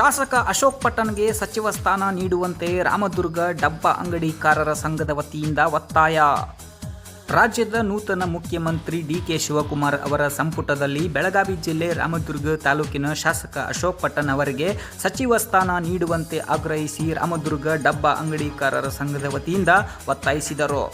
ಶಾಸಕ ಅಶೋಕ್ ಪಟ್ಟಣ್ಗೆ ಸಚಿವ ಸ್ಥಾನ ನೀಡುವಂತೆ ರಾಮದುರ್ಗ ಡಬ್ಬ ಅಂಗಡಿಕಾರರ ಸಂಘದ ವತಿಯಿಂದ ಒತ್ತಾಯ. ರಾಜ್ಯದ ನೂತನ ಮುಖ್ಯಮಂತ್ರಿ ಡಿಕೆ ಶಿವಕುಮಾರ್ ಅವರ ಸಂಪುಟದಲ್ಲಿ ಬೆಳಗಾವಿ ಜಿಲ್ಲೆ ರಾಮದುರ್ಗ ತಾಲೂಕಿನ ಶಾಸಕ ಅಶೋಕ್ ಪಟ್ಟಣ್ ಅವರಿಗೆ ಸಚಿವ ಸ್ಥಾನ ನೀಡುವಂತೆ ಆಗ್ರಹಿಸಿ ರಾಮದುರ್ಗ ಡಬ್ಬ ಅಂಗಡಿಕಾರರ ಸಂಘದ ವತಿಯಿಂದ ಒತ್ತಾಯಿಸಿದರು.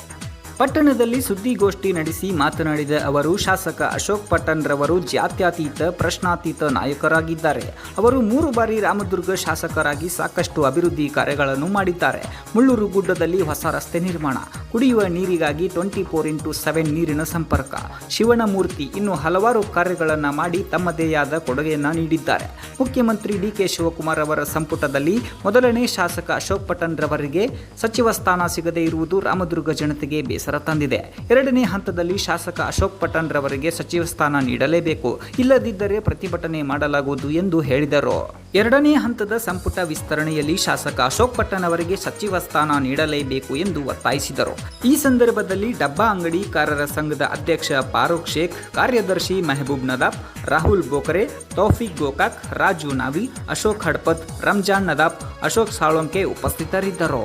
ಪಟ್ಟಣದಲ್ಲಿ ಸುದ್ದಿಗೋಷ್ಠಿ ನಡೆಸಿ ಮಾತನಾಡಿದ ಅವರು, ಶಾಸಕ ಅಶೋಕ್ ಪಟ್ಟಣ್ ರವರು ಜಾತ್ಯತೀತ ಪ್ರಶ್ನಾತೀತ ನಾಯಕರಾಗಿದ್ದಾರೆ. ಅವರು 3 ಬಾರಿ ರಾಮದುರ್ಗ ಶಾಸಕರಾಗಿ ಸಾಕಷ್ಟು ಅಭಿವೃದ್ಧಿ ಕಾರ್ಯಗಳನ್ನು ಮಾಡಿದ್ದಾರೆ. ಮುಳ್ಳೂರು ಗುಡ್ಡದಲ್ಲಿ ಹೊಸ ರಸ್ತೆ ನಿರ್ಮಾಣ, ಕುಡಿಯುವ ನೀರಿಗಾಗಿ 24x7 ನೀರಿನ ಸಂಪರ್ಕ, ಶಿವನ ಮೂರ್ತಿ, ಇನ್ನು ಹಲವಾರು ಕಾರ್ಯಗಳನ್ನು ಮಾಡಿ ತಮ್ಮದೇ ಆದ ಕೊಡುಗೆಯನ್ನು ನೀಡಿದ್ದಾರೆ. ಮುಖ್ಯಮಂತ್ರಿ ಡಿಕೆ ಶಿವಕುಮಾರ್ ಅವರ ಸಂಪುಟದಲ್ಲಿ ಮೊದಲನೇ ಶಾಸಕ ಅಶೋಕ್ ಪಟ್ಟಣ್ ರವರಿಗೆ ಸಚಿವ ಸ್ಥಾನ ಸಿಗದೇ ಇರುವುದು ರಾಮದುರ್ಗ ಜನತೆಗೆ ಬೇಸರ ತಂದಿದೆ. 2ನೇ ಹಂತದಲ್ಲಿ ಶಾಸಕ ಅಶೋಕ್ ಪಟ್ಟಣ್ ರವರಿಗೆ ಸಚಿವ ಸ್ಥಾನ ನೀಡಲೇಬೇಕು, ಇಲ್ಲದಿದ್ದರೆ ಪ್ರತಿಭಟನೆ ಮಾಡಲಾಗುವುದು ಎಂದು ಹೇಳಿದರು. 2ನೇ ಹಂತದ ಸಂಪುಟ ವಿಸ್ತರಣೆಯಲ್ಲಿ ಶಾಸಕ ಅಶೋಕ್ ಪಟ್ಟಣ್ ಅವರಿಗೆ ಸಚಿವ ಸ್ಥಾನ ನೀಡಲೇಬೇಕು ಎಂದು ಒತ್ತಾಯಿಸಿದರು. ಈ ಸಂದರ್ಭದಲ್ಲಿ ಡಬ್ಬ ಅಂಗಡಿಕಾರರ ಸಂಘದ ಅಧ್ಯಕ್ಷ ಫಾರೂಕ್ ಶೇಖ್, ಕಾರ್ಯದರ್ಶಿ ಮೆಹಬೂಬ್ ನದಾಫ್, ರಾಹುಲ್ ಬೋಕರೆ, ತೌಫಿಕ್ ಗೋಕಾಕ್, ರಾಜು ನಾವಿ, ಅಶೋಕ್ ಹಡ್ಪತ್, ರಂಜಾನ್ ನದಾಫ್, ಅಶೋಕ್ ಸಾಳೊಂಕೆ ಉಪಸ್ಥಿತರಿದ್ದರು.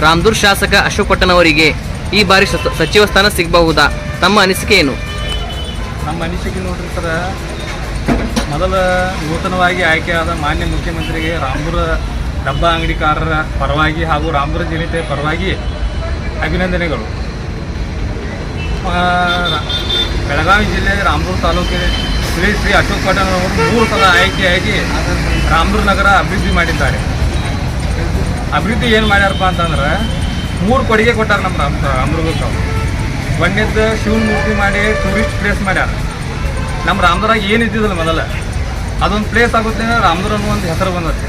ರಾಮದುರ್ಗ ಶಾಸಕ ಅಶೋಕ್ ಪಟ್ಟಣ್ ಅವರಿಗೆ ಈ ಬಾರಿ ಸಚಿವ ಸ್ಥಾನ ಸಿಗಬಹುದಾ? ತಮ್ಮ ಅನಿಸಿಕೆ ಏನು? ನಮ್ಮ ಅನಿಸಿಕೆ ನೋಡ್ರಿ ಸರ್, ಮೊದಲ ನೂತನವಾಗಿ ಆಯ್ಕೆಯಾದ ಮಾನ್ಯ ಮುಖ್ಯಮಂತ್ರಿಗೆ ರಾಮದುರ್ಗ ಡಬ್ಬ ಅಂಗಡಿಕಾರರ ಪರವಾಗಿ ಹಾಗೂ ರಾಮದುರ್ಗ ಜನತೆ ಪರವಾಗಿ ಅಭಿನಂದನೆಗಳು. ಬೆಳಗಾವಿ ಜಿಲ್ಲೆ ರಾಮದುರ್ಗ ತಾಲೂಕಿನ ಶ್ರೀ ಅಶೋಕ್ ಪಟ್ಟಣ್ ಅವರು 3 ಸಲ ಆಯ್ಕೆಯಾಗಿ ರಾಮದುರ್ಗ ನಗರ ಅಭಿವೃದ್ಧಿ ಮಾಡಿದ್ದಾರೆ. ಅಭಿವೃದ್ಧಿ ಏನು ಮಾಡ್ಯಾರಪ್ಪ ಅಂತಂದ್ರೆ 3 ಕೊಡುಗೆ ಕೊಟ್ಟಾರೆ ನಮ್ಮ ರಾಮದುರ್ಗಕ್ಕೆ. ಒಂದನೇದ್ದು ಶಿವನ ಮೂರ್ತಿ ಮಾಡಿ ಟೂರಿಸ್ಟ್ ಪ್ಲೇಸ್ ಮಾಡ್ಯಾರ. ನಮ್ಮ ರಾಮದುರ್ಗ ಏನು ಇದ್ದಿದ್ದಲ್ಲ ಮೊದಲ ಅದೊಂದು ಪ್ಲೇಸ್ ಆಗುತ್ತೆ, ರಾಮದುರ್ಗ ಅನ್ನೋ ಒಂದು ಹೆಸರು ಬಂದತ್ತೆ.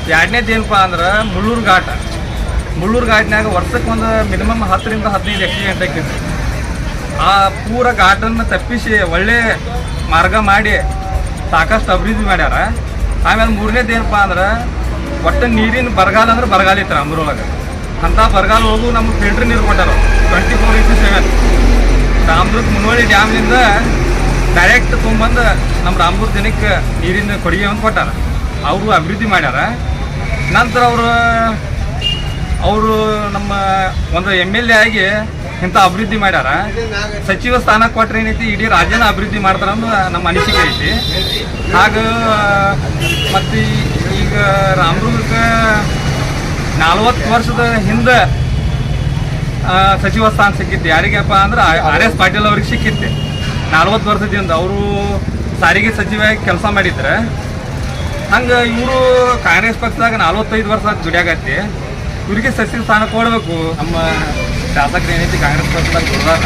2ನೇದು ಏನಪ್ಪ ಅಂದ್ರೆ ಮುಳ್ಳೂರು ಘಾಟ್ನಾಗ ವರ್ಷಕ್ಕೆ ಒಂದು ಮಿನಿಮಮ್ 10 ರಿಂದ 15 ಆಕ್ಸಿಡೆಂಟ್ ಆಗ್ತಿತ್ತು. ಆ ಪೂರ ಘಾಟನ್ನು ತಪ್ಪಿಸಿ ಒಳ್ಳೆ ಮಾರ್ಗ ಮಾಡಿ ಸಾಕಷ್ಟು ಅಭಿವೃದ್ಧಿ ಮಾಡ್ಯಾರ. ಆಮೇಲೆ 3ನೇದು ಏನಪ್ಪ ಅಂದ್ರೆ ಒಟ್ಟು ನೀರಿನ ಬರಗಾಲ ಅಂದ್ರೆ ಬರಗಾಲ ಇತ್ತು ರಾಮದುರ್ಗೊಳಗೆ. ಅಂಥ ಬರಗಾಲ ಹೋಗು ನಮ್ಗೆ ಫಿಲ್ಟರ್ ನೀರು ಕೊಟ್ಟಾರ 24x7. ರಾಮದುರ್ಗ ಮುನ್ನೋಳಿ ಡ್ಯಾಮ್ನಿಂದ ಡೈರೆಕ್ಟ್ ತೊಗೊಂಬಂದು ನಮ್ಮ ರಾಮದುರ್ಗ ಜನಕ್ಕೆ ನೀರಿನ ಕೊಡುಗೆ ಅಂತ ಕೊಟ್ಟಾರ. ಅವರು ಅಭಿವೃದ್ಧಿ ಮಾಡ್ಯಾರ. ನಂತರ ಅವರು ನಮ್ಮ ಒಂದು MLA ಆಗಿ ಇಂಥ ಅಭಿವೃದ್ಧಿ ಮಾಡ್ಯಾರ. ಸಚಿವ ಸ್ಥಾನ ಕೊಟ್ಟರೆ ಏನೈತಿ ಇಡೀ ರಾಜ್ಯನ ಅಭಿವೃದ್ಧಿ ಮಾಡ್ತಾರೆ ಅನ್ನೋ ನಮ್ಮ ಅನಿಸಿಕೆ ಐತಿ. ಹಾಗೂ ಮತ್ತು ಈಗ ರಾಮದುರ್ಗಕ್ಕೆ 40 ವರ್ಷದ ಹಿಂದೆ ಸಚಿವ ಸ್ಥಾನ ಸಿಕ್ಕಿತ್ತು. ಯಾರಿಗಪ್ಪ ಅಂದ್ರೆ RS ಪಾಟೀಲ್ ಅವ್ರಿಗೆ ಸಿಕ್ಕಿತ್ತು. 40 ವರ್ಷದಿಂದ ಅವರು ಸಾರಿಗೆ ಸಚಿವರಾಗಿ ಕೆಲಸ ಮಾಡಿದ್ರೆ. ಹಂಗೆ ಇವರು ಕಾಂಗ್ರೆಸ್ ಪಕ್ಷದಾಗ 45 ವರ್ಷ ದುಡಿಯಾಗತ್ತಿ. ಇವರಿಗೆ ಸಚಿವ ಸ್ಥಾನ ಕೊಡಬೇಕು. ನಮ್ಮ ಶಾಸಕರು ಏನೈತಿ ಕಾಂಗ್ರೆಸ್ ಪಕ್ಷದಾಗ ಕೊಡ್ದಾರ,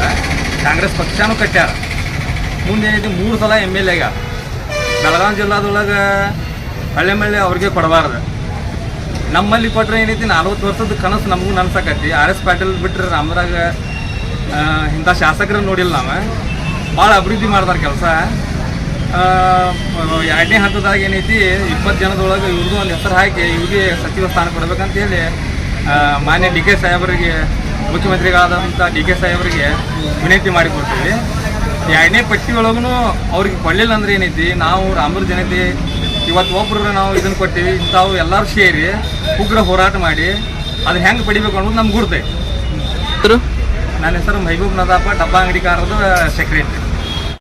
ಕಾಂಗ್ರೆಸ್ ಪಕ್ಷನೂ ಕಟ್ಟ್ಯಾರ. ಮುಂದೆ ಏನೈತಿ 3 ಸಲ MLA ಆಗ್ಯಾರ. ಬೆಳಗಾವಿ ಜಿಲ್ಲಾದೊಳಗೆ ಹಳ್ಳೆ ಅವ್ರಿಗೆ ಕೊಡಬಾರ್ದು. ನಮ್ಮಲ್ಲಿ ಕೊಟ್ಟರೆ ಏನೈತಿ 40 ವರ್ಷದ ಕನಸು ನಮಗೂ ನನಸಕತ್ತಿ. RS ಪಾಟೀಲ್ ಬಿಟ್ಟರೆ ರಾಮದುರ್ಗ ಇಂಥ ಶಾಸಕರನ್ನು ನೋಡಿಲ್ಲ. ನಾವು ಭಾಳ ಅಭಿವೃದ್ಧಿ ಮಾಡ್ತಾರೆ ಕೆಲಸ. 2ನೇ ಹಂತದಾಗ ಏನೈತಿ 20 ಜನದೊಳಗೆ ಇವ್ರದ್ದು ಒಂದು ಹೆಸರು ಹಾಕಿ ಇವ್ರಿಗೆ ಸಚಿವ ಸ್ಥಾನ ಕೊಡಬೇಕಂತೇಳಿ ಮಾನ್ಯ DK ಸಾಹೇಬರಿಗೆ, ಮುಖ್ಯಮಂತ್ರಿಗಳಾದಂಥ DK ಸಾಹೇಬರಿಗೆ ವಿನಂತಿ ಮಾಡಿಕೊಡ್ತೀವಿ. 2ನೇ ಪಟ್ಟಿ ಒಳಗೂ ಅವ್ರಿಗೆ ಕೊಡಲಿಲ್ಲ ಅಂದ್ರೆ ಏನೈತಿ, ನಾವು ರಾಮದುರ್ಗ ಜನತೆ ಇವತ್ತು ಒಬ್ಬರು ನಾವು ಇದನ್ನು ಕೊಡ್ತೀವಿ, ಇಂಥವು ಎಲ್ಲರೂ ಸೇರಿ ಉಗ್ರ ಹೋರಾಟ ಮಾಡಿ ಅದನ್ನ ಹೆಂಗೆ ಪಡಿಬೇಕು ಅನ್ನೋದು ನಮ್ಗೆ ಗುರ್ತೈತಿ. ನನ್ನ ಹೆಸರು ಮೆಹಬೂಬ್ ನದಾಫ, ಡಬ್ಬ ಅಂಗಡಿಕಾರರ ಸೆಕ್ರೆಟರಿ.